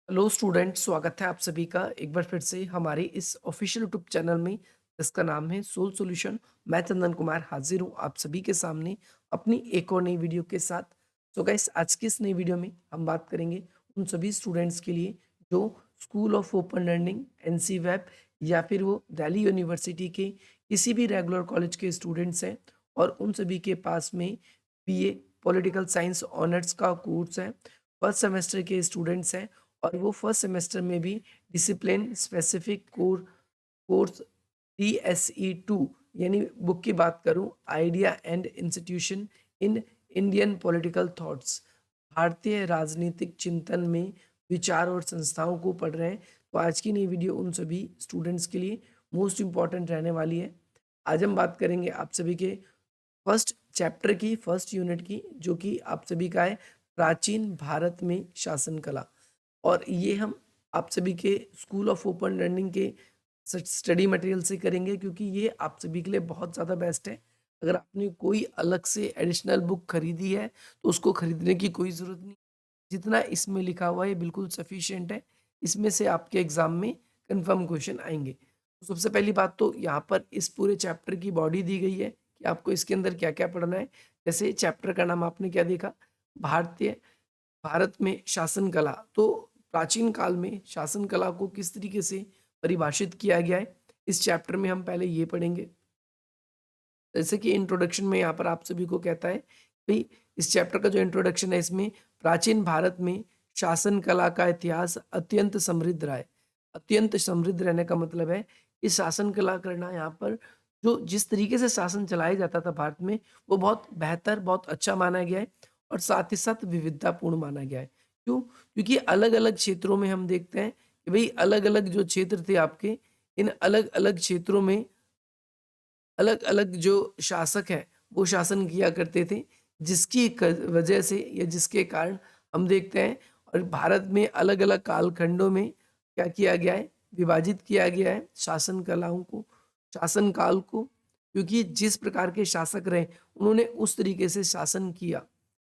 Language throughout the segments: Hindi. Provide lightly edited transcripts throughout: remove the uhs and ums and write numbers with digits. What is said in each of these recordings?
हेलो स्टूडेंट, स्वागत है आप सभी का एक बार फिर से हमारे इस ऑफिशियल यूट्यूब चैनल में जिसका नाम है सोल सॉल्यूशन। मैं चंदन कुमार हाजिर हूँ आप सभी के सामने अपनी एक और नई वीडियो के साथ। तो गाइस, आज की इस नई वीडियो में हम बात करेंगे उन सभी स्टूडेंट्स के लिए जो school of open learning NC web या फिर वो दिल्ली यूनिवर्सिटी के किसी भी रेगुलर कॉलेज के स्टूडेंट्स हैं और उन सभी के पास में बीए पॉलिटिकल साइंस ऑनर्स का कोर्स है, फर्स्ट सेमेस्टर के स्टूडेंट्स हैं और वो फर्स्ट सेमेस्टर में भी डिसिप्लिन स्पेसिफिक कोर्स DSE2 यानी बुक की बात करूं, idea and institution in Indian political thoughts, भारतीय राजनीतिक चिंतन में विचार और संस्थाओं को पढ़ रहे हैं। तो आज की नई वीडियो उन सभी स्टूडेंट्स के लिए मोस्ट इम्पॉर्टेंट रहने वाली है। आज हम बात करेंगे आप सभी के फर्स्ट चैप्टर की, फर्स्ट यूनिट की, जो कि आप सभी का है प्राचीन भारत में शासन कला। और ये हम आप सभी के स्कूल ऑफ ओपन लर्निंग के स्टडी मटेरियल से करेंगे, क्योंकि ये आप सभी के लिए बहुत ज़्यादा बेस्ट है। अगर आपने कोई अलग से एडिशनल बुक खरीदी है तो उसको खरीदने की कोई ज़रूरत नहीं। जितना इसमें लिखा हुआ है ये बिल्कुल सफिशिएंट है। इसमें से आपके एग्जाम में कंफर्म क्वेश्चन आएंगे। तो सबसे पहली बात तो यहाँ पर इस पूरे चैप्टर की बॉडी दी गई है कि आपको इसके अंदर क्या क्या पढ़ना है। जैसे चैप्टर का नाम आपने क्या देखा, भारतीय भारत में शासन कला। तो प्राचीन काल में शासन कला को किस तरीके से परिभाषित किया गया है, इस चैप्टर में हम पहले ये पढ़ेंगे। जैसे कि इंट्रोडक्शन में यहाँ पर आप सभी को कहता है भाई, इस चैप्टर का जो इंट्रोडक्शन है इसमें प्राचीन भारत में शासन कला का इतिहास अत्यंत समृद्ध रहा है। अत्यंत समृद्ध रहने का मतलब है कि शासन कला करना यहाँ पर जो जिस तरीके से शासन चलाया जाता था भारत में, वो बहुत बेहतर, बहुत अच्छा माना गया है और साथ ही साथ विविधतापूर्ण माना गया है। क्यों? क्योंकि अलग अलग क्षेत्रों में हम देखते हैं कि भाई अलग अलग जो क्षेत्र थे आपके, इन अलग अलग क्षेत्रों में अलग-अलग जो शासक हैं, वो शासन किया करते थे, जिसकी वजह से या जिसके कारण हम देखते हैं और भारत में अलग-अलग कालखंडों में क्या किया गया है, विभाजित किया गया है शासन कलाओं को, शासन काल को। क्योंकि जिस प्रकार के शासक रहे, उन्होंने उस तरीके से शासन किया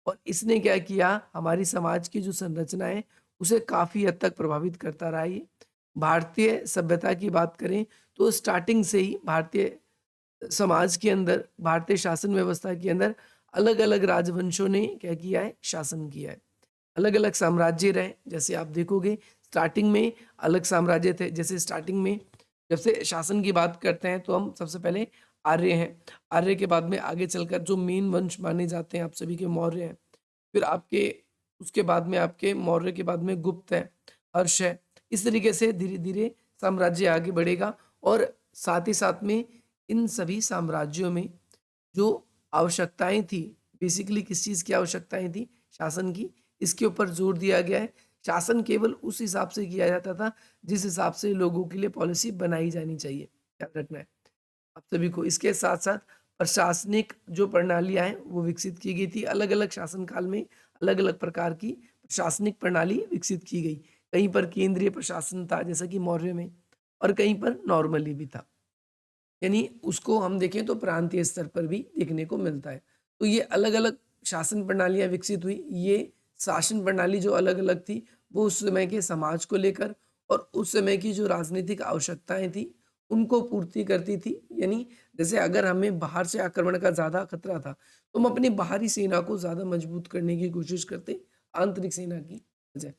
और इसने क्या किया, हमारी समाज की जो संरचना है, उसे काफ़ी हद तक प्रभावित करता रहा ये। भारतीय सभ्यता की बात करें तो स्टार्टिंग से ही भारतीय समाज के अंदर, भारतीय शासन व्यवस्था के अंदर अलग-अलग राजवंशों ने क्या किया है, शासन किया है। अलग-अलग साम्राज्य रहे, जैसे आप देखोगे स्टार्टिंग में अलग साम्राज्य थे। जैसे स्टार्टिंग में जब से शासन की बात करते हैं तो हम सबसे पहले आर्य हैं। आर्य के बाद में आगे चलकर जो मेन वंश माने जाते हैं आप सभी के मौर्य हैं। फिर आपके उसके बाद में आपके मौर्य के बाद में गुप्त है, हर्ष है। इस तरीके से धीरे-धीरे साम्राज्य आगे बढ़ेगा और साथ ही साथ में इन सभी साम्राज्यों में जो आवश्यकताएँ थी, बेसिकली किस चीज़ की आवश्यकताएँ थी? शासन की। इसके ऊपर ज़ोर दिया गया है। शासन केवल उस हिसाब से किया जाता था, जिस हिसाब से लोगों के लिए पॉलिसी बनाई जानी चाहिए। याद रखना है आप सभी को। इसके साथ-साथ प्रशासनिक जो प्रणालियाँ हैं, वो विकसित की गई थी। अलग-अलग शासन काल में अलग-अलग प्रकार की प्रशासनिक प्रणाली विकसित की गई। कहीं पर केंद्रीय प्रशासन था, जैसा कि मौर्य में, और कहीं पर नॉर्मली भी था। यानी उसको हम देखें तो प्रांतीय स्तर पर भी देखने को मिलता है। तो ये अलग-अलग शासन प्रणालियाँ विकसित हुई। ये शासन प्रणाली जो अलग-अलग थी, वो उस समय के समाज को लेकर और उस समय की जो राजनीतिक आवश्यकताएँ थी, उनको पूर्ति करती थी। यानी जैसे अगर हमें बाहर से आक्रमण का ज़्यादा खतरा था, तो हम अपनी बाहरी सेना को ज़्यादा मजबूत करने की कोशिश करते, आंतरिक सेना की बजाय।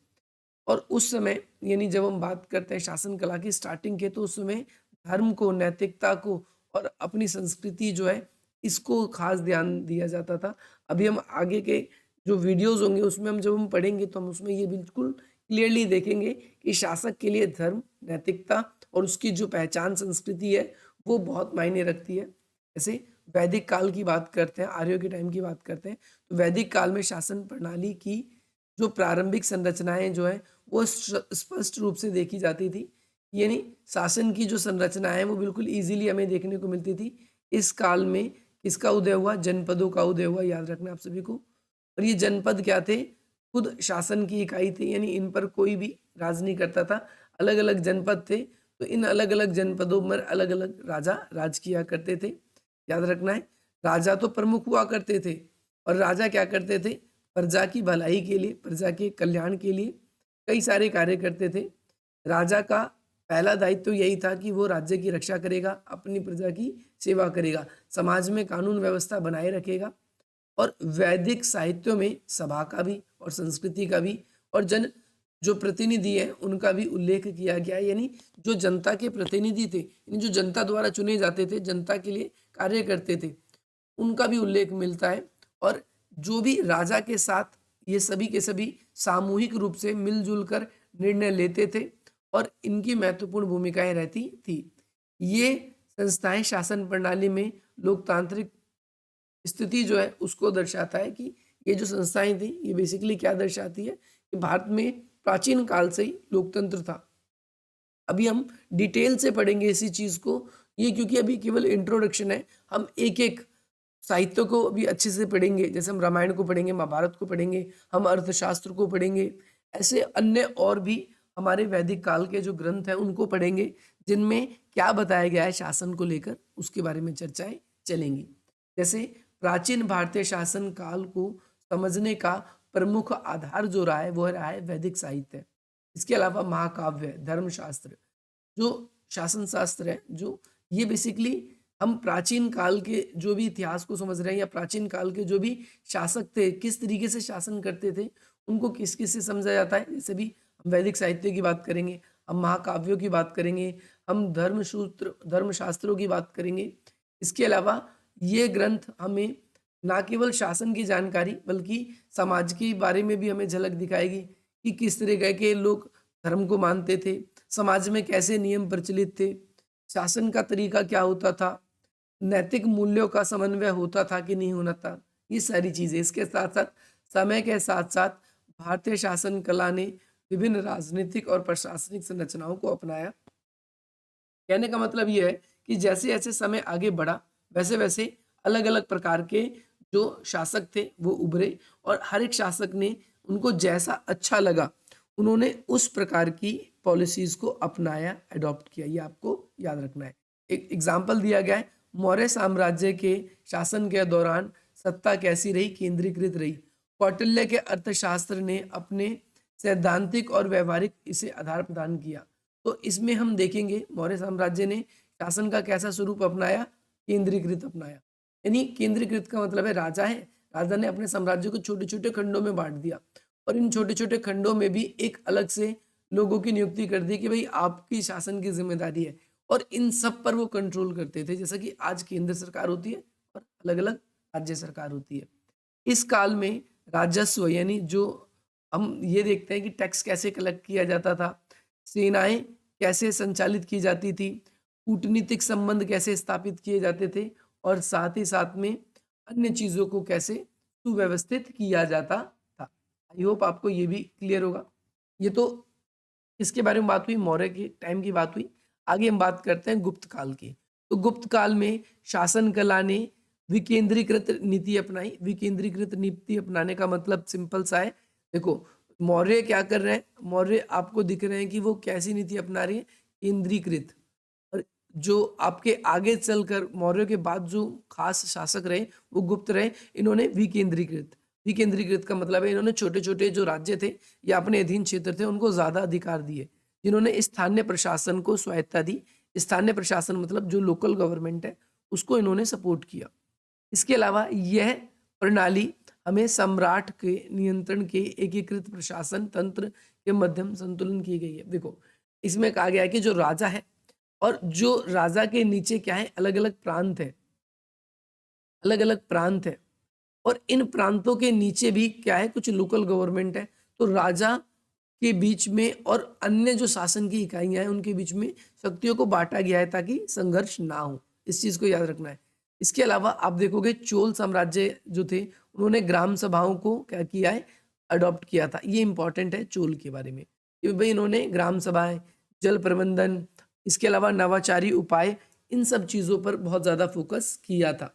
और उस समय यानी जब हम बात करते हैं शासन कला की स्टार्टिंग के, तो उस समय धर्म को, नैतिकता को और अपनी संस्कृति जो है, इसको खास ध्यान दिया जाता था। अभी हम आगे के जो वीडियोज़ होंगे उसमें हम जब हम पढ़ेंगे तो हम उसमें ये बिल्कुल क्लियरली देखेंगे कि शासक के लिए धर्म, नैतिकता और उसकी जो पहचान संस्कृति है, वो बहुत मायने रखती है। जैसे वैदिक काल की बात करते हैं, आर्यों के टाइम की बात करते हैं, तो वैदिक काल में शासन प्रणाली की जो प्रारंभिक संरचनाएँ जो हैं, वो स्पष्ट रूप से देखी जाती थी। यानी शासन की जो संरचना है वो बिल्कुल ईज़िली हमें देखने को मिलती थी। इस काल में किसका उदय हुआ? जनपदों का उदय हुआ, याद रखना आप सभी को। और ये जनपद क्या थे? खुद शासन की इकाई थे, यानी इन पर कोई भी राज नहीं करता था। अलग-अलग जनपद थे, तो इन अलग-अलग जनपदों पर अलग-अलग राजा राज किया करते थे। याद रखना है, राजा तो प्रमुख हुआ करते थे और राजा क्या करते थे? प्रजा की भलाई के लिए, प्रजा के कल्याण के लिए कई सारे कार्य करते थे। राजा का पहला दायित्व तो यही था कि वो राज्य की रक्षा करेगा, अपनी प्रजा की सेवा करेगा, समाज में कानून व्यवस्था बनाए रखेगा और वैदिक साहित्यों में सभा का भी और संस्कृति का भी और जन जो प्रतिनिधि है उनका भी उल्लेख किया गया है। यानी जो जनता के प्रतिनिधि थे, यानी जो जनता द्वारा चुने जाते थे, जनता के लिए कार्य करते थे, उनका भी उल्लेख मिलता है। और जो भी राजा के साथ ये सभी के सभी सामूहिक रूप से मिलजुल कर निर्णय लेते थे और इनकी महत्वपूर्ण भूमिकाएं रहती थी। ये संस्थाएं शासन प्रणाली में लोकतांत्रिक स्थिति जो है उसको दर्शाता है कि ये जो संस्थाएं थी ये बेसिकली क्या दर्शाती है कि भारत में प्राचीन काल से ही लोकतंत्र था। अभी हम डिटेल से पढ़ेंगे इसी चीज को, ये क्योंकि अभी केवल इंट्रोडक्शन है। हम एक एक साहित्य को अभी अच्छे से पढ़ेंगे, जैसे हम रामायण को पढ़ेंगे, महाभारत को पढ़ेंगे, हम अर्थशास्त्र को पढ़ेंगे, ऐसे अन्य और भी हमारे वैदिक काल के जो ग्रंथ हैं उनको पढ़ेंगे, जिनमें क्या बताया गया है शासन को लेकर उसके बारे में चर्चाएं चलेंगी। जैसे प्राचीन भारतीय शासन काल को समझने का प्रमुख आधार जो रहा है वो रहा है वैदिक साहित्य। इसके अलावा महाकाव्य, धर्मशास्त्र, जो शासन शास्त्र है, जो ये बेसिकली हम प्राचीन काल के जो भी इतिहास को समझ रहे हैं या प्राचीन काल के जो भी शासक थे किस तरीके से शासन करते थे उनको किस किस से समझा जाता है। जैसे भी हम वैदिक साहित्य की बात करेंगे, हम महाकाव्यों की बात करेंगे, हम धर्मशास्त्रों की बात करेंगे। इसके अलावा ये ग्रंथ हमें ना केवल शासन की जानकारी बल्कि समाज के बारे में भी हमें झलक दिखाएगी कि किस तरह के लोग धर्म को मानते थे, समाज में कैसे नियम प्रचलित थे, शासन का तरीका क्या होता था, नैतिक मूल्यों का समन्वय होता था कि नहीं होना था, ये सारी चीजें। इसके साथ साथ समय के साथ साथ भारतीय शासन कला ने विभिन्न राजनीतिक और प्रशासनिक संरचनाओं को अपनाया। कहने का मतलब ये है कि जैसे जैसे समय आगे बढ़ा वैसे वैसे अलग अलग प्रकार के जो शासक थे वो उभरे और हर एक शासक ने उनको जैसा अच्छा लगा उन्होंने उस प्रकार की पॉलिसीज को अपनाया, अडॉप्ट किया। ये आपको याद रखना है। एक एग्जाम्पल दिया गया है, मौर्य साम्राज्य के शासन के दौरान सत्ता कैसी रही, केंद्रीकृत रही। कौटिल्य के अर्थशास्त्र ने अपने सैद्धांतिक और व्यवहारिक इसे आधार प्रदान किया। तो इसमें हम देखेंगे मौर्य साम्राज्य ने शासन का कैसा स्वरूप अपनाया, केंद्रीकृत अपनाया। यानी केंद्रीकृत का मतलब है राजा है, राजा ने अपने साम्राज्य को छोटे छोटे खंडों में बांट दिया और इन छोटे छोटे खंडों में भी एक अलग से लोगों की नियुक्ति कर दी कि भाई आपकी शासन की जिम्मेदारी है और इन सब पर वो कंट्रोल करते थे, जैसा कि आज केंद्र सरकार होती है और अलग अलग राज्य सरकार होती है। इस काल में राजस्व यानी जो हम ये देखते हैं कि टैक्स कैसे कलेक्ट किया जाता था, सेनाएं कैसे संचालित की जाती थी, कूटनीतिक संबंध कैसे स्थापित किए जाते थे और साथ ही साथ में अन्य चीजों को कैसे सुव्यवस्थित किया जाता था। आई होप आपको ये भी क्लियर होगा। ये तो इसके बारे में बात हुई, मौर्य के टाइम की बात हुई। आगे हम बात करते हैं गुप्त काल की। तो गुप्त काल में शासन कला ने विकेंद्रीकृत नीति अपनाई। विकेंद्रीकृत नीति अपनाने का मतलब सिंपल सा है, देखो मौर्य क्या कर रहे हैं, मौर्य आपको दिख रहे हैं कि वो कैसी नीति अपना रही है, केंद्रीकृत। और जो आपके आगे चलकर मौर्य के बाद जो खास शासक रहे वो गुप्त रहे, इन्होंने विकेंद्रीकृत। विकेंद्रीकृत का मतलब है इन्होंने छोटे छोटे जो राज्य थे या अपने अधीन क्षेत्र थे उनको ज्यादा अधिकार दिए, जिन्होंने स्थानीय प्रशासन को स्वायत्ता दी। स्थानीय प्रशासन मतलब जो लोकल गवर्नमेंट है उसको इन्होंने सपोर्ट किया। इसके अलावा यह प्रणाली हमें सम्राट के नियंत्रण के एकीकृत प्रशासन तंत्र के मध्यम संतुलन की गई है। देखो इसमें कहा गया है कि जो राजा है और जो राजा के नीचे क्या है, अलग अलग प्रांत है, अलग अलग प्रांत है और इन प्रांतों के नीचे भी क्या है, कुछ लोकल गवर्नमेंट है। तो राजा के बीच में और अन्य जो शासन की इकाइयां हैं उनके बीच में शक्तियों को बांटा गया है ताकि संघर्ष ना हो। इस चीज को याद रखना है। इसके अलावा आप देखोगे चोल साम्राज्य जो थे उन्होंने ग्राम सभाओं को क्या किया है, अडॉप्ट किया था। ये इंपॉर्टेंट है चोल के बारे में कि भाई इन्होंने ग्राम सभाएं, जल प्रबंधन, इसके अलावा नवाचारी उपाय, इन सब चीजों पर बहुत ज्यादा फोकस किया था।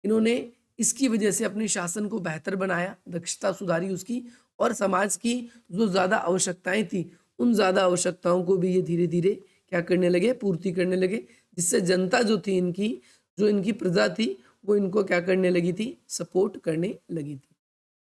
इन्होंने इसकी वजह से अपने शासन को बेहतर बनाया, दक्षता सुधारी उसकी, और समाज की जो ज्यादा आवश्यकताएं थी उन ज्यादा आवश्यकताओं को भी ये धीरे धीरे क्या करने लगे, पूर्ति करने लगे, जिससे जनता जो थी इनकी, जो इनकी प्रजा थी वो इनको क्या करने लगी थी, सपोर्ट करने लगी थी।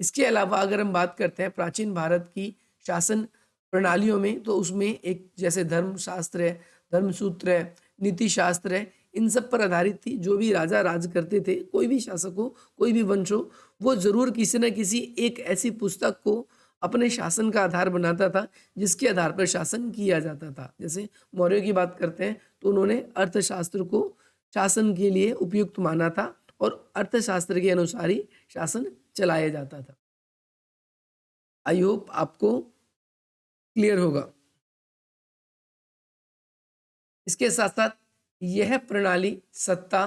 इसके अलावा अगर हम बात करते हैं प्राचीन भारत की शासन प्रणालियों में, तो उसमें एक जैसे धर्मशास्त्र है, धर्मसूत्र है, नीति शास्त्र है, इन सब पर आधारित थी। जो भी राजा राज करते थे, कोई भी शासक हो, कोई भी वंश हो, वो ज़रूर किसी न किसी एक ऐसी पुस्तक को अपने शासन का आधार बनाता था, जिसके आधार पर शासन किया जाता था। जैसे मौर्यों की बात करते हैं, तो उन्होंने अर्थशास्त्र को शासन के लिए उपयुक्त माना था और अर्थशास्त्र के अनुसार ही शासन चलाया जाता था। आई होप आपको क्लियर होगा। इसके साथ साथ यह प्रणाली सत्ता,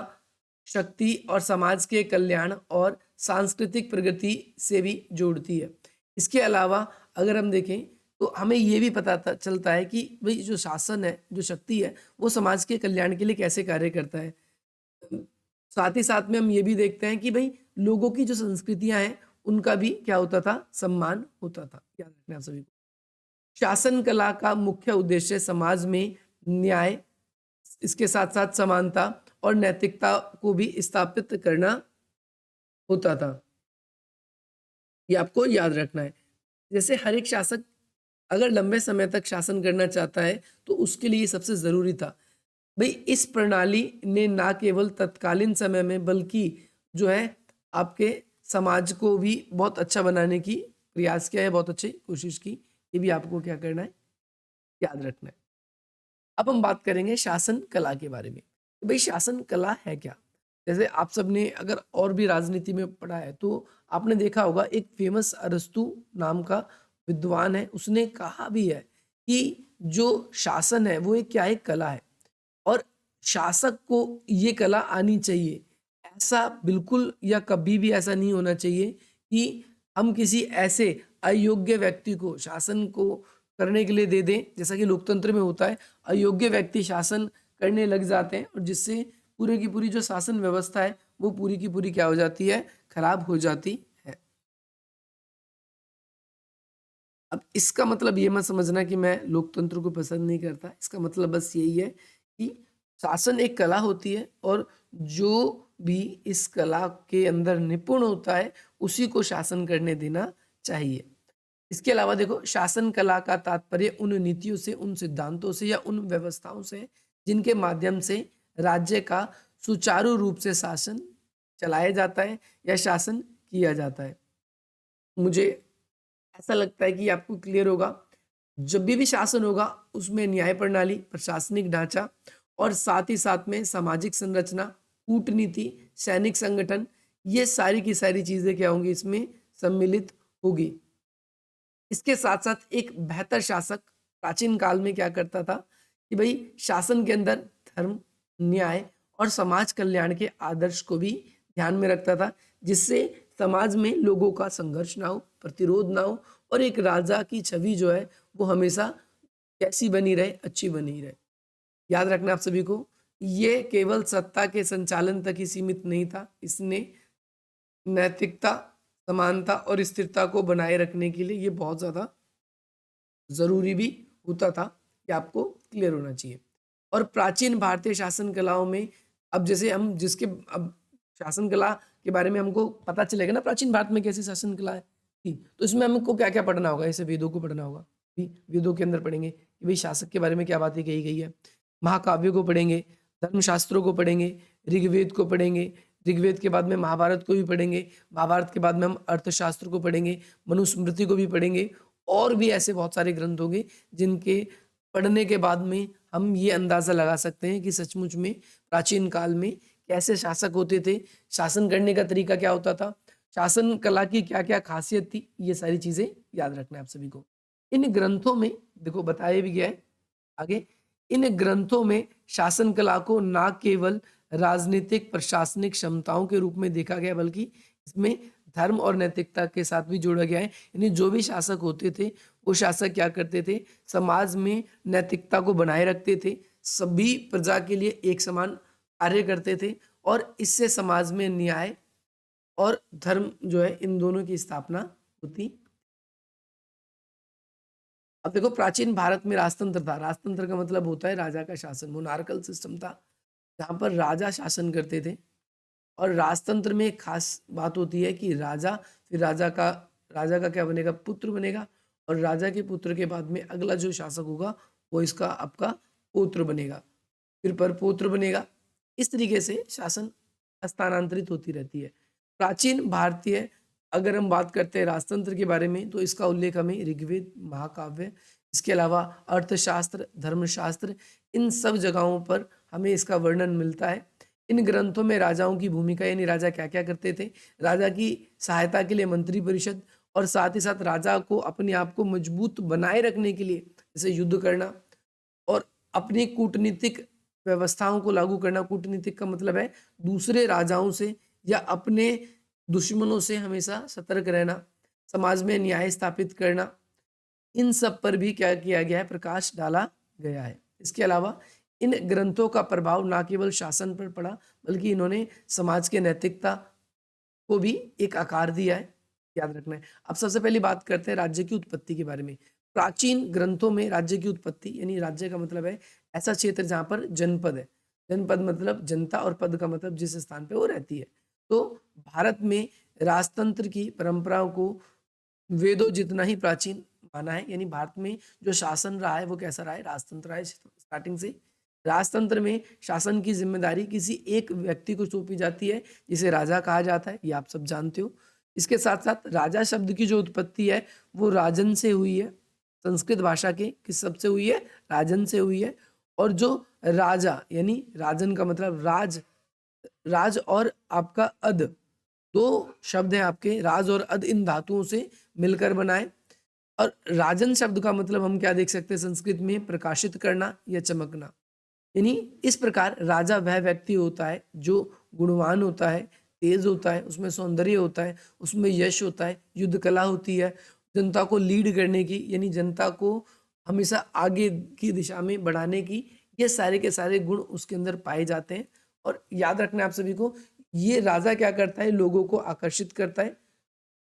शक्ति और समाज के कल्याण और सांस्कृतिक प्रगति से भी जोड़ती है। इसके अलावा अगर हम देखें, तो हमें ये भी पता चलता है कि भाई जो शासन है, जो शक्ति है, वो समाज के कल्याण के लिए कैसे कार्य करता है। साथ ही साथ में हम ये भी देखते हैं कि भाई लोगों की जो संस्कृतियां हैं, उनका भी क्या होता था, सम्मान होता था। याद रखना आप सभी को। शासन कला का मुख्य उद्देश्य समाज में न्याय, इसके साथ साथ समानता और नैतिकता को भी स्थापित करना होता था। ये आपको याद रखना है। जैसे हर एक शासक अगर लंबे समय तक शासन करना चाहता है, तो उसके लिए सबसे ज़रूरी था। भाई इस प्रणाली ने ना केवल तत्कालीन समय में, बल्कि जो है आपके समाज को भी बहुत अच्छा बनाने की प्रयास किया है, बहुत अच्छी कोशिश की। ये भी आपको क्या करना है, याद रखना है। अब हम बात करेंगे शासन कला के बारे में। भाई शासन कला है क्या? जैसे आप सबने अगर और भी राजनीति में पढ़ा है, तो आपने देखा होगा एक फेमस अरस्तु नाम का विद्वान है, उसने कहा भी है कि जो शासन है वो एक क्या है, कला है और शासक को ये कला आनी चाहिए। ऐसा बिल्कुल या कभी भी ऐसा नहीं होना चाहिए कि हम किसी ऐसे अयोग्य व्यक्ति को शासन को करने के लिए दे दें, जैसा कि लोकतंत्र में होता है। अयोग्य व्यक्ति शासन करने लग जाते हैं और जिससे पूरी की पूरी जो शासन व्यवस्था है, वो पूरी की पूरी क्या हो जाती है, खराब हो जाती है। अब इसका मतलब ये मत समझना कि मैं लोकतंत्र को पसंद नहीं करता। इसका मतलब बस यही है कि शासन एक कला होती है और जो भी इस कला के अंदर निपुण होता है, उसी को शासन करने देना चाहिए। इसके अलावा देखो, शासन कला का तात्पर्य उन नीतियों से, उन सिद्धांतों से या उन व्यवस्थाओं से जिनके माध्यम से राज्य का सुचारू रूप से शासन चलाया जाता है या शासन किया जाता है। मुझे ऐसा लगता है कि आपको क्लियर होगा। जब भी शासन होगा, उसमें न्याय प्रणाली, प्रशासनिक ढांचा और साथ ही साथ में सामाजिक संरचना, कूटनीति, सैनिक संगठन, ये सारी की सारी चीजें क्या होंगी, इसमें सम्मिलित होगी। इसके साथ साथ एक बेहतर शासक प्राचीन काल में क्या करता था कि भाई शासन के अंदर धर्म, न्याय और समाज कल्याण के आदर्श को भी ध्यान में रखता था, जिससे समाज में लोगों का संघर्ष ना हो, प्रतिरोध ना हो और एक राजा की छवि जो है वो हमेशा कैसी बनी रहे, अच्छी बनी रहे। याद रखना आप सभी को, ये केवल सत्ता के संचालन तक ही सीमित नहीं था। इसने नैतिकता, समानता और स्थिरता को बनाए रखने के लिए ये बहुत ज्यादा जरूरी भी होता था। कि आपको क्लियर होना चाहिए। और प्राचीन भारतीय शासन कलाओं में, अब जैसे हम जिसके अब शासन कला के बारे में हमको पता चलेगा ना, प्राचीन भारत में कैसी शासन कला है थी, तो इसमें हमको क्या क्या पढ़ना होगा। जैसे वेदों को पढ़ना होगा, वेदों के अंदर पढ़ेंगे कि भाई शासक के बारे में क्या बातें कही गई है। महाकाव्यों को पढ़ेंगे, धर्मशास्त्रों को पढ़ेंगे, ऋग्वेद को पढ़ेंगे, ऋग्वेद के बाद में महाभारत को भी पढ़ेंगे, महाभारत के बाद में हम अर्थशास्त्र को पढ़ेंगे, मनुस्मृति को भी पढ़ेंगे और भी ऐसे बहुत सारे ग्रंथ होंगे जिनके पढ़ने के बाद में हम ये अंदाजा लगा सकते हैं कि सचमुच में प्राचीन काल में कैसे शासक होते थे, शासन करने का तरीका क्या होता था, शासन कला की क्या क्या खासियत थी। ये सारी चीजें याद रखना है आप सभी को। इन ग्रंथों में देखो बताया भी गया है आगे, इन ग्रंथों में शासन कला को ना केवल राजनीतिक प्रशासनिक क्षमताओं के रूप में देखा गया, बल्कि इसमें धर्म और नैतिकता के साथ भी जोड़ा गया है। यानी जो भी शासक होते थे, वो शासक क्या करते थे, समाज में नैतिकता को बनाए रखते थे, सभी प्रजा के लिए एक समान कार्य करते थे और इससे समाज में न्याय और धर्म जो है, इन दोनों की स्थापना होती। अब देखो, प्राचीन भारत में राजतंत्र था। राजतंत्र का मतलब होता है राजा का शासन, मोनार्कल सिस्टम था जहां पर राजा शासन करते थे। और राजतंत्र में एक खास बात होती है कि राजा, फिर राजा का क्या बनेगा, पुत्र बनेगा और राजा के पुत्र के बाद में अगला जो शासक होगा वो इसका आपका पौत्र बनेगा, फिर परपौत्र बनेगा। इस तरीके से शासन स्थानांतरित होती रहती है। प्राचीन भारतीय अगर हम बात करते हैं राजतंत्र के बारे में तो इसका उल्लेख हमें ऋग्वेद, महाकाव्य, इसके अलावा अर्थशास्त्र, धर्मशास्त्र, इन सब जगहों पर हमें इसका वर्णन मिलता है। इन ग्रंथों में राजाओं की भूमिका यानी राजा क्या-क्या करते थे, राजा की सहायता के लिए मंत्री परिषद और साथ ही साथ राजा को अपने आप को मजबूत बनाए रखने के लिए जैसे युद्ध करना और अपनी कूटनीतिक व्यवस्थाओं को लागू करना। कूटनीतिक का मतलब है दूसरे राजाओं से या अपने दुश्मनों से हमेशा सतर्क रहना, समाज में न्याय स्थापित करना, इन सब पर भी क्या किया गया है, प्रकाश डाला गया है। इसके अलावा इन ग्रंथों का प्रभाव ना केवल शासन पर पड़ा बल्कि इन्होंने समाज के नैतिकता को भी एक आकार दिया है, याद रखना है। अब सबसे पहले बात करते हैं राज्य की उत्पत्ति के बारे में। प्राचीन ग्रंथों में राज्य की उत्पत्ति यानी राज्य का मतलब है ऐसा क्षेत्र जहाँ पर जनपद है। जनपद मतलब जनता और पद का मतलब जिस स्थान पे वो रहती है। तो भारत में राजतंत्र की परंपराओं को वेदों जितना ही प्राचीन माना है। यानी भारत में जो शासन रहा है वो कैसा रहा है, राजतंत्र रहा है स्टार्टिंग से। राजतंत्र में शासन की जिम्मेदारी किसी एक व्यक्ति को सौंपी जाती है जिसे राजा कहा जाता है, ये आप सब जानते हो। इसके साथ साथ राजा शब्द की जो उत्पत्ति है वो राजन से हुई है, संस्कृत भाषा के किस शब्द से हुई है, राजन से हुई है। और जो राजा यानी राजन का मतलब राज, राज और आपका अद, दो शब्द हैं आपके, राज और अद इन धातुओं से मिलकर बनाए। और राजन शब्द का मतलब हम क्या देख सकते हैं संस्कृत में, प्रकाशित करना या चमकना। यानी इस प्रकार राजा वह व्यक्ति होता है जो गुणवान होता है, तेज होता है, उसमें सौंदर्य होता है, उसमें यश होता है, युद्ध कला होती है, जनता को लीड करने की यानी जनता को हमेशा आगे की दिशा में बढ़ाने की, ये सारे के सारे गुण उसके अंदर पाए जाते हैं। और याद रखना है आप सभी को, ये राजा क्या करता है, लोगों को आकर्षित करता है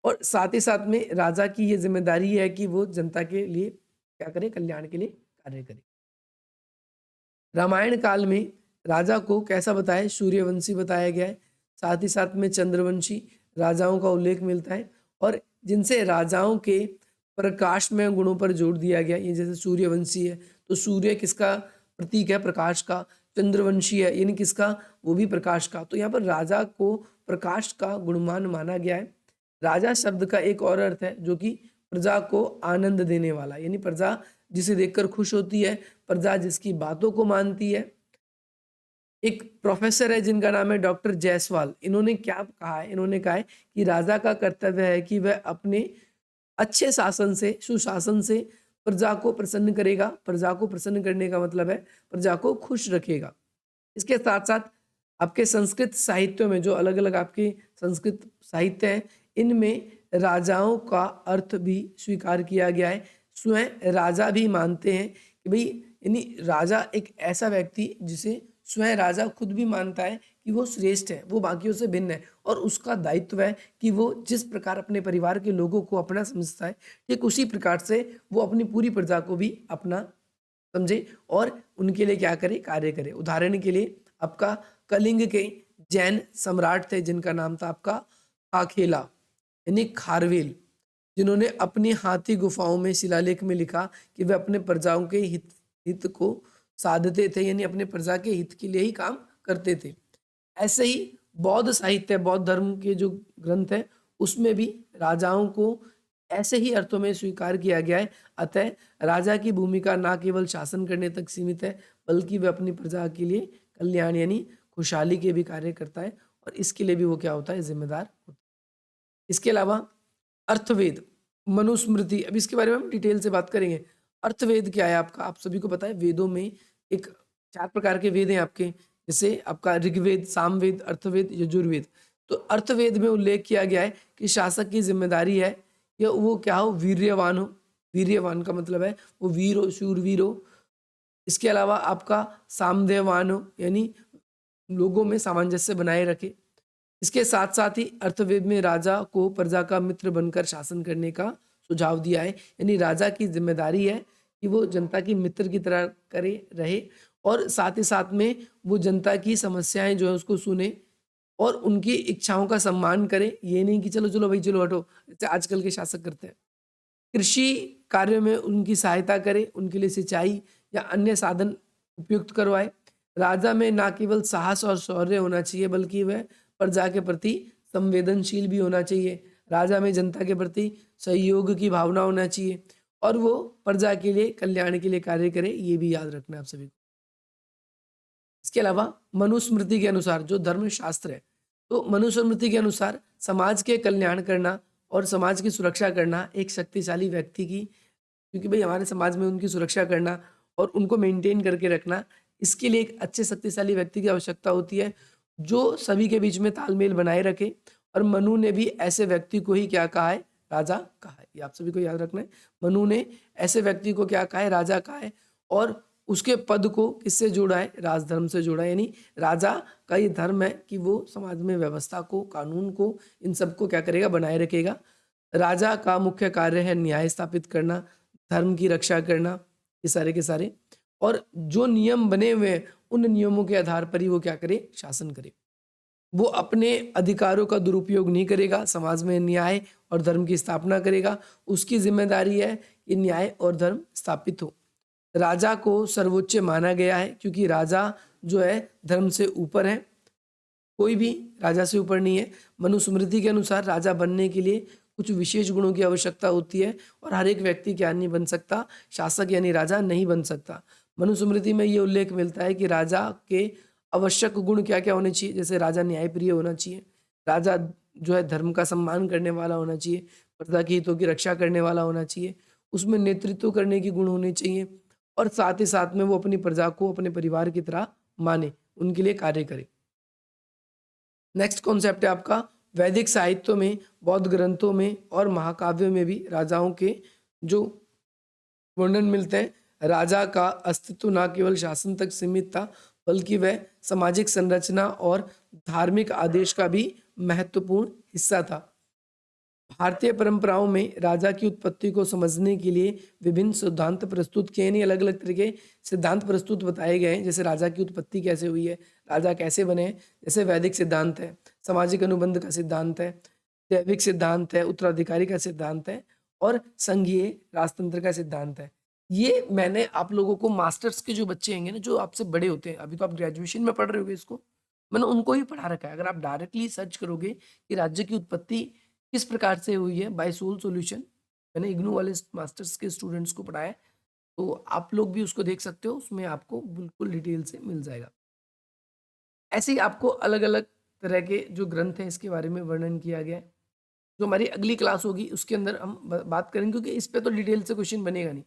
और साथ ही साथ में राजा की ये जिम्मेदारी है कि वो जनता के लिए क्या करे, कल्याण के लिए कार्य करे। रामायण काल में राजा को कैसा बताया, सूर्यवंशी बताया गया है। साथ ही साथ में चंद्रवंशी राजाओं का उल्लेख मिलता है और जिनसे राजाओं के प्रकाश में गुणों पर जोर दिया गया। ये जैसे सूर्यवंशी है तो सूर्य किसका प्रतीक है, प्रकाश का। चंद्रवंशी है यानी किसका, वो भी प्रकाश का। तो यहाँ पर राजा को प्रकाश का गुणमान माना गया है। राजा शब्द का एक और अर्थ है जो कि प्रजा को आनंद देने वाला, यानी प्रजा जिसे देखकर खुश होती है, प्रजा जिसकी बातों को मानती है। एक प्रोफेसर है जिनका नाम है डॉक्टर जायसवाल, इन्होंने क्या कहा है, इन्होंने कहा है कि राजा का कर्तव्य है कि वह अपने अच्छे शासन से, सुशासन से प्रजा को प्रसन्न करेगा। प्रजा को प्रसन्न करने का मतलब है प्रजा को खुश रखेगा। इसके साथ साथ आपके संस्कृत साहित्यों में जो अलग अलग आपके संस्कृत साहित्य हैं, इनमें राजाओं का अर्थ भी स्वीकार किया गया है। स्वयं राजा भी मानते हैं कि भाई, यानी राजा एक ऐसा व्यक्ति जिसे स्वयं राजा खुद भी मानता है कि वो श्रेष्ठ है, वो बाकियों से भिन्न है और उसका दायित्व है कि वो जिस प्रकार अपने परिवार के लोगों को अपना समझता है, ठीक उसी प्रकार से वो अपनी पूरी प्रजा को भी अपना समझे और उनके लिए क्या करे, कार्य करे। उदाहरण के लिए आपका कलिंग के जैन सम्राट थे जिनका नाम था आपका खाखेला यानी खारवेल, जिन्होंने अपनी हाथी गुफाओं में शिलालेख में लिखा कि वे अपने प्रजाओं के हित को साधते थे, यानी अपने प्रजा के हित के लिए ही काम करते थे। ऐसे ही बौद्ध साहित्य, बौद्ध धर्म के जो ग्रंथ है उसमें भी राजाओं को ऐसे ही अर्थों में स्वीकार किया गया है। अतः राजा की भूमिका ना केवल शासन करने तक सीमित है बल्कि वह अपनी प्रजा के लिए कल्याण यानी खुशहाली के भी कार्य करता है और इसके लिए भी वो क्या होता है, जिम्मेदार होता है। इसके अलावा अर्थवेद, मनुस्मृति, अब इसके बारे में हम डिटेल से बात करेंगे। अर्थवेद क्या है आपका, आप सभी को पता है वेदों में एक 4 प्रकार के वेद हैं आपके, जैसे आपका ऋग्वेद, सामवेद, अर्थवेद, यजुर्वेद। तो अर्थवेद में उल्लेख किया गया है कि शासक की जिम्मेदारी है या वो क्या हो, वीर्यवान हो। वीर्यवान का मतलब है वो वीर हो, शूरवीर हो। इसके अलावा आपका सामदेवान हो यानी लोगों में सामंजस्य बनाए रखे। इसके साथ साथ ही अर्थवेद में राजा को प्रजा का मित्र बनकर शासन करने का सुझाव दिया है, यानी राजा की जिम्मेदारी है कि वो जनता की मित्र की तरह करे रहे और साथ ही साथ में वो जनता की समस्याएं जो है उसको सुने और उनकी इच्छाओं का सम्मान करे। ये नहीं कि चलो चलो भाई चलो हटो, जैसे आजकल के शासक करते हैं। कृषि कार्यों में उनकी सहायता करे, उनके लिए सिंचाई या अन्य साधन उपयुक्त करवाए। राजा में ना केवल साहस और शौर्य होना चाहिए बल्कि वह प्रजा के प्रति संवेदनशील भी होना चाहिए। राजा में जनता के प्रति सहयोग की भावना होना चाहिए और वो प्रजा के लिए कल्याण के लिए कार्य करे, ये भी याद रखना है आप सभी को। इसके अलावा मनुस्मृति के अनुसार जो धर्मशास्त्र है, तो मनुस्मृति के अनुसार समाज के कल्याण करना और समाज की सुरक्षा करना एक शक्तिशाली व्यक्ति की, क्योंकि भाई हमारे समाज में उनकी सुरक्षा करना और उनको मेंटेन करके रखना, इसके लिए एक अच्छे शक्तिशाली व्यक्ति की आवश्यकता होती है जो सभी के बीच में तालमेल बनाए रखे। और मनु ने भी ऐसे व्यक्ति को ही क्या कहा है, राजा कहा है। ये आप सभी को याद रखना है, मनु ने ऐसे व्यक्ति को क्या कहा है, राजा कहा है। और उसके पद को किससे जोड़ा है, राजधर्म से जोड़ा है। यानी राजा का ये धर्म है कि वो समाज में व्यवस्था को, कानून को, इन सबको क्या करेगा, बनाए रखेगा। राजा का मुख्य कार्य है न्याय स्थापित करना, धर्म की रक्षा करना, ये सारे के सारे। और जो नियम बने हुए हैं उन नियमों के आधार पर ही वो क्या करे, शासन करे। वो अपने अधिकारों का दुरुपयोग नहीं करेगा, समाज में न्याय और धर्म की स्थापना करेगा। उसकी जिम्मेदारी है कि न्याय और धर्म स्थापित हो। राजा को सर्वोच्च माना गया है क्योंकि राजा जो है धर्म से ऊपर है, कोई भी राजा से ऊपर नहीं है। मनुस्मृति के अनुसार राजा बनने के लिए कुछ विशेष गुणों की आवश्यकता होती है और हर एक व्यक्ति क्या नहीं बन सकता, शासक यानी राजा नहीं बन सकता। मनुस्मृति में ये उल्लेख मिलता है कि राजा के आवश्यक गुण क्या क्या होने चाहिए, जैसे राजा न्यायप्रिय होना चाहिए, राजा जो है धर्म का सम्मान करने वाला होना चाहिए, प्रजा के हितों की रक्षा करने वाला होना चाहिए, उसमें नेतृत्व करने की गुण होने चाहिए और साथ ही साथ में वो अपनी प्रजा को अपने परिवार की तरह माने, उनके लिए कार्य करे। नेक्स्ट कॉन्सेप्ट है आपका वैदिक साहित्य में, बौद्ध ग्रंथों में और महाकाव्यों में भी राजाओं के जो वर्णन मिलते हैं। राजा का अस्तित्व न केवल शासन तक सीमित था बल्कि वह सामाजिक संरचना और धार्मिक आदेश का भी महत्वपूर्ण हिस्सा था। भारतीय परंपराओं में राजा की उत्पत्ति को समझने के लिए विभिन्न सिद्धांत प्रस्तुत किए, नहीं अलग अलग तरह के सिद्धांत प्रस्तुत बताए गए हैं। जैसे राजा की उत्पत्ति कैसे हुई है, राजा कैसे बने हैं, जैसे वैदिक सिद्धांत है, सामाजिक अनुबंध का सिद्धांत है, दैविक सिद्धांत है, उत्तराधिकारी का सिद्धांत है और संघीय राजतंत्र का सिद्धांत है। ये मैंने आप लोगों को मास्टर्स के जो बच्चे होंगे ना, जो आपसे बड़े होते हैं, अभी तो आप ग्रेजुएशन में पढ़ रहे होगे इसको, मैंने उनको ही पढ़ा रखा है। अगर आप डायरेक्टली सर्च करोगे कि राज्य की उत्पत्ति किस प्रकार से हुई है बाय सोल सॉल्यूशन, मैंने इग्नू वाले मास्टर्स के स्टूडेंट्स को पढ़ाया है, तो आप लोग भी उसको देख सकते हो, उसमें आपको बिल्कुल डिटेल से मिल जाएगा। ऐसे ही आपको अलग अलग तरह के जो ग्रंथ हैं इसके बारे में वर्णन किया गया है। जो हमारी अगली क्लास होगी उसके अंदर हम बात करेंगे, क्योंकि इस पे तो डिटेल से क्वेश्चन बनेगा नहीं।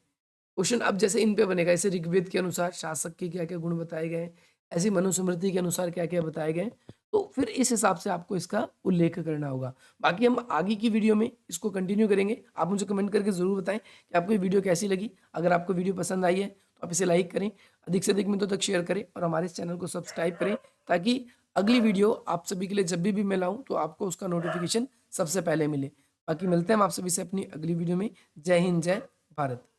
क्वेश्चन अब जैसे इन पे बनेगा, जैसे ऋग्वेद के अनुसार शासक के क्या क्या गुण बताए गए हैं, ऐसे मनुस्मृति के अनुसार क्या क्या बताए गए हैं, तो फिर इस हिसाब से आपको इसका उल्लेख करना होगा। बाकी हम आगे की वीडियो में इसको कंटिन्यू करेंगे। आप मुझे कमेंट करके ज़रूर बताएं कि आपको ये वीडियो कैसी लगी। अगर आपको वीडियो पसंद आई है तो आप इसे लाइक करें, अधिक से अधिक मित्रों तक शेयर करें और हमारे इस चैनल को सब्सक्राइब करें, ताकि अगली वीडियो आप सभी के लिए जब भी मैं लाऊं तो आपको उसका नोटिफिकेशन सबसे पहले मिले। बाकी मिलते हैं हम आप सभी से अपनी अगली वीडियो में। जय हिंद, जय भारत।